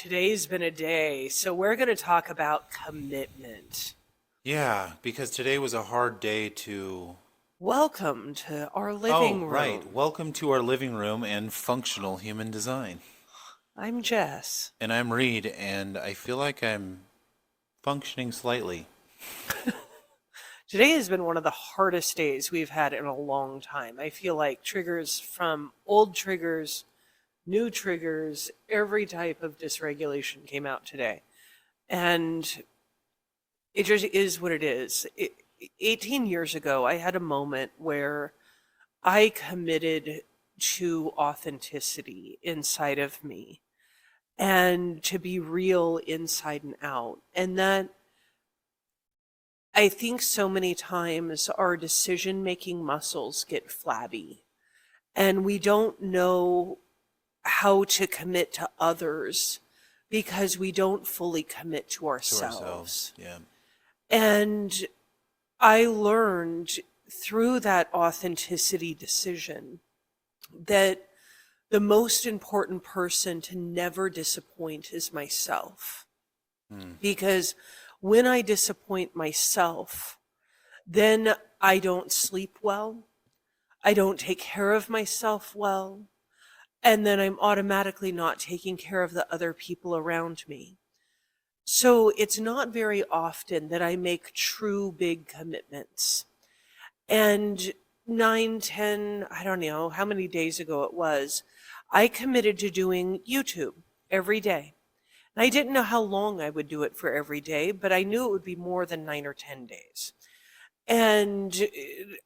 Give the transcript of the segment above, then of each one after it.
Today's been a day, so we're going to talk about commitment. Yeah, because today was a hard day to. Welcome to our Oh, living right. room. Welcome to our living room and functional human design. I'm Jess. And I'm Reed, and I feel like I'm functioning slightly. Today has been one of the hardest days we've had in a long time. I feel like triggers from old triggers, new triggers, every type of dysregulation came out today. And it just is what it is. 18 years ago, I had a moment where I committed to authenticity inside of me and to be real inside and out. And that I think so many times our decision making muscles get flabby and we don't know how to commit to others because we don't fully commit to To ourselves. ourselves. Yeah. And I learned through that authenticity decision that the most important person to never disappoint is myself. Hmm. Because when I disappoint myself, then I don't sleep well, I don't take care of myself well, and then I'm automatically not taking care of the other people around me. So it's not very often that I make true big commitments. And 9, 10, I don't know how many days ago it was, I committed to doing YouTube every day. And I didn't know how long I would do it for every day, but I knew it would be more than 9 or 10 days. And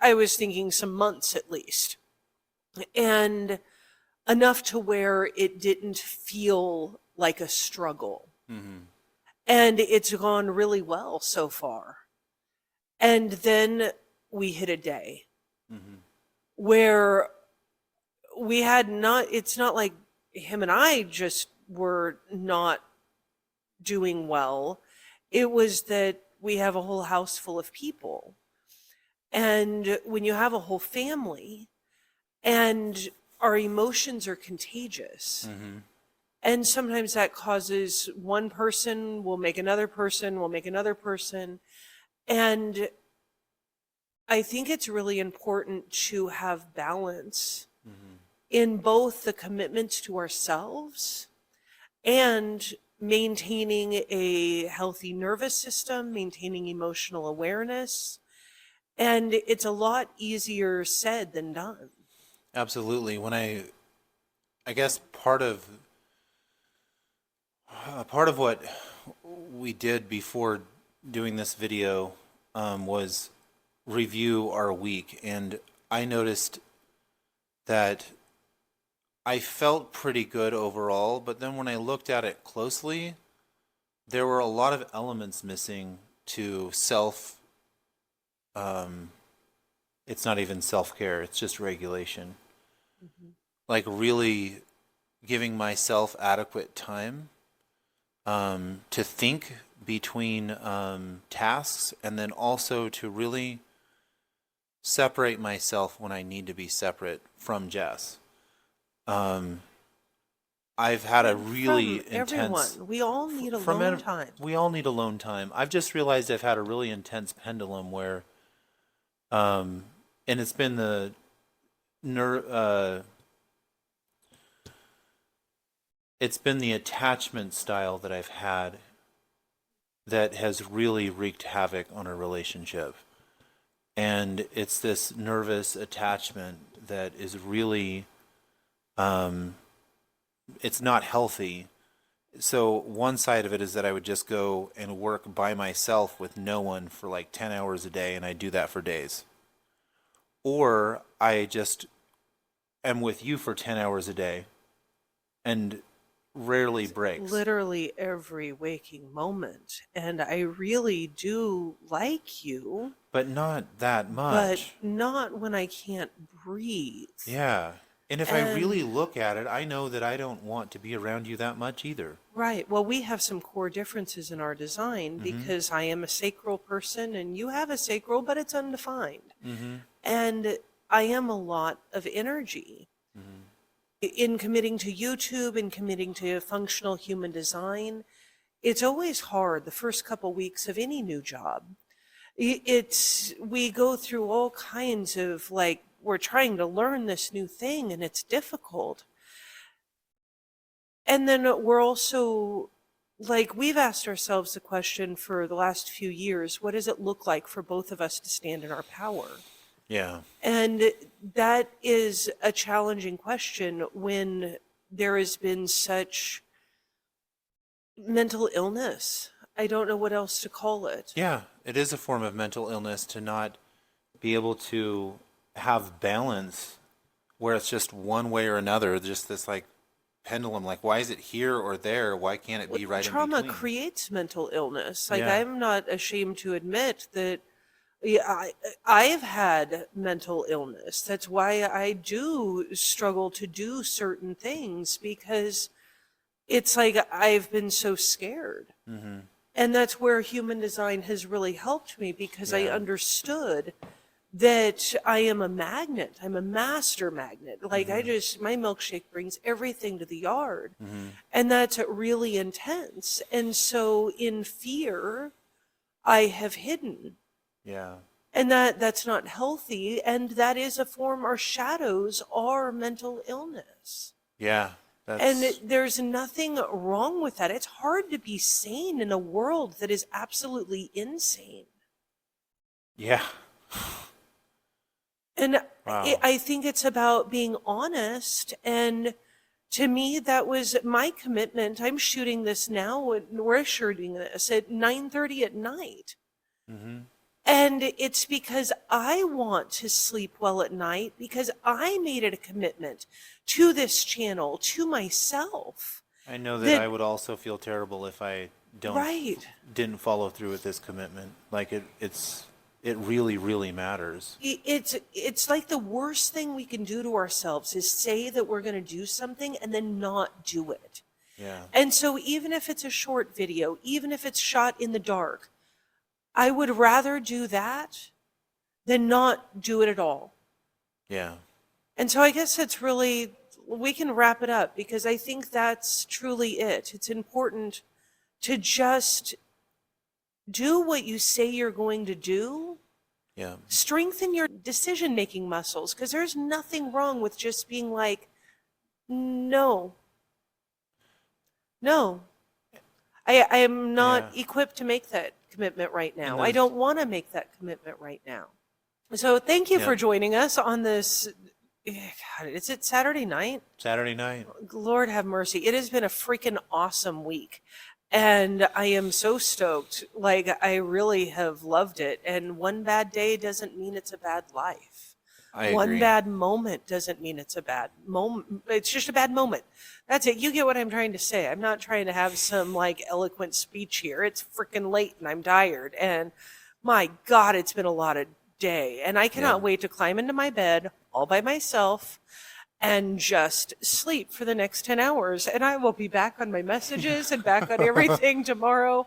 I was thinking some months at least. And enough to where it didn't feel like a struggle. Hmm. And it's gone really well so far. And then we hit a day Hmm. where we had not, it's not like him and I just were not doing well. It was that we have a whole house full of people. And when you have a whole family and our emotions are contagious, Hmm. and sometimes that causes one person will make another person, will make another person. And I think it's really important to have balance Hmm. in both the commitments to ourselves and maintaining a healthy nervous system, maintaining emotional awareness. And it's a lot easier said than done. Absolutely. I guess part of what we did before doing this video was review our week, and I noticed that I felt pretty good overall, but then when I looked at it closely, there were a lot of elements missing to self. Um, it's not even self care, it's just regulation. Mhm. Like, really giving myself adequate time to think between tasks, and then also to really separate myself when I need to be separate from Jess. Um, I've had a And from really intense everyone, we all need from alone time. we all need alone time. I've just realized I've had a really intense pendulum where um and ner it's been the attachment style that I've had that has really wreaked havoc on our relationship. And it's this nervous attachment that is really um it's not healthy. So one side of it is that I would just go and work by myself with no one for like 10 hours a day, and I do that for days. Or I just am with you for 10 hours a day and rarely breaks. Literally every waking moment. And I really do like you, But not that but much. not when I can't breathe. Yeah. And if I really And look at it, I know that I don't want to be around you that much either. right, well, we have some core differences in our design Mm-hmm. because I am a sacral person and you have a sacral, but it's undefined. Mm-hmm. And I am a lot of energy. Mm-hmm. In committing to YouTube and committing to functional human design, it's always hard the first couple weeks of any new job. We go through all kinds of like, we're trying to learn this new thing and it's difficult. And then we're also like, we've asked ourselves the question for the last few years, what does it look like for both of us to stand in our power? Yeah. And that is a challenging question when there has been such mental illness. I don't know what else to call it. Yeah, it is a form of mental illness to not be able to have balance where it's just one way or another, just this like pendulum, like why is it here or there? Why can't it be right in Trauma between? creates mental illness. Like, Yeah. I'm not ashamed to admit that I've had mental illness. That's why I do struggle to do certain things, because it's like I've been so scared. Mm-hmm. And that's where human design has really helped me, because I Yeah. understood that I am a magnet. I'm a master magnet. Like, my milkshake brings everything to the yard. Mm-hmm. And that's really intense. And so in fear, I have hidden. Yeah. And that's not healthy. And that is a form, our shadows are mental illness. Yeah. And there's nothing wrong with that. It's hard to be sane in a world that is absolutely insane. Yeah. And Wow. I think it's about being honest. And to me, that was my commitment. I'm shooting this now, and we're shooting this at 9:30 at night. Mm-hmm. And it's because I want to sleep well at night, because I made it a commitment to this channel, to myself. I know that That- I would also feel terrible if I Right. didn't follow through with this commitment. Like it really, really matters. It's like the worst thing we can do to ourselves is say that we're going to do something and then not do it. Yeah. And so even if it's a short video, even if it's shot in the dark, I would rather do that than not do it at all. Yeah. And so I guess it's really, we can wrap it up, because I think that's truly it. It's important to just do what you say you're going to do. Yeah. Strengthen your decision-making muscles, because there's nothing wrong with just being like, no. I am not equipped to make that commitment right now. I don't want to make that commitment right now. So thank you for joining us on this. God, is it Saturday night? Saturday night. Lord have mercy. It has been a freaking awesome week. And I am so stoked. Like, I really have loved it. And one bad day doesn't mean it's a bad life. I One agree. bad moment doesn't mean it's a bad moment. It's just a bad moment. That's it. You get what I'm trying to say. I'm not trying to have some like eloquent speech here. It's freaking late and I'm tired. And my God, it's been a lot of day. And I cannot wait to climb into my bed all by myself and just sleep for the next 10 hours. And I will be back on my messages and back on everything tomorrow.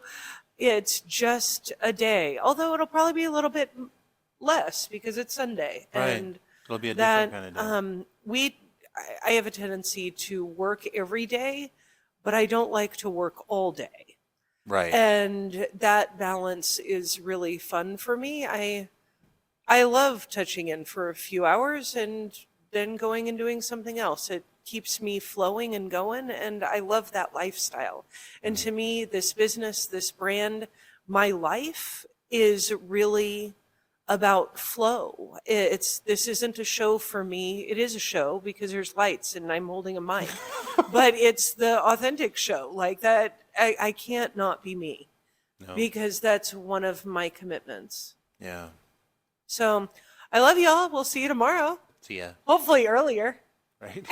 It's just a day. Although it'll probably be a little bit less because it's Sunday. Right. And It'll be a that different kind of day. I have a tendency to work every day, but I don't like to work all day. Right. And that balance is really fun for me. I love touching in for a few hours and then going and doing something else. It keeps me flowing and going, and I love that lifestyle. And to me, this business, this brand, my life is really about flow. This isn't a show for me. It is a show because there's lights and I'm holding a mic, but it's the authentic show like that. I can't not be me because that's one of my commitments. Yeah. So I love y'all. We'll see you tomorrow. See ya. Hopefully earlier. Right.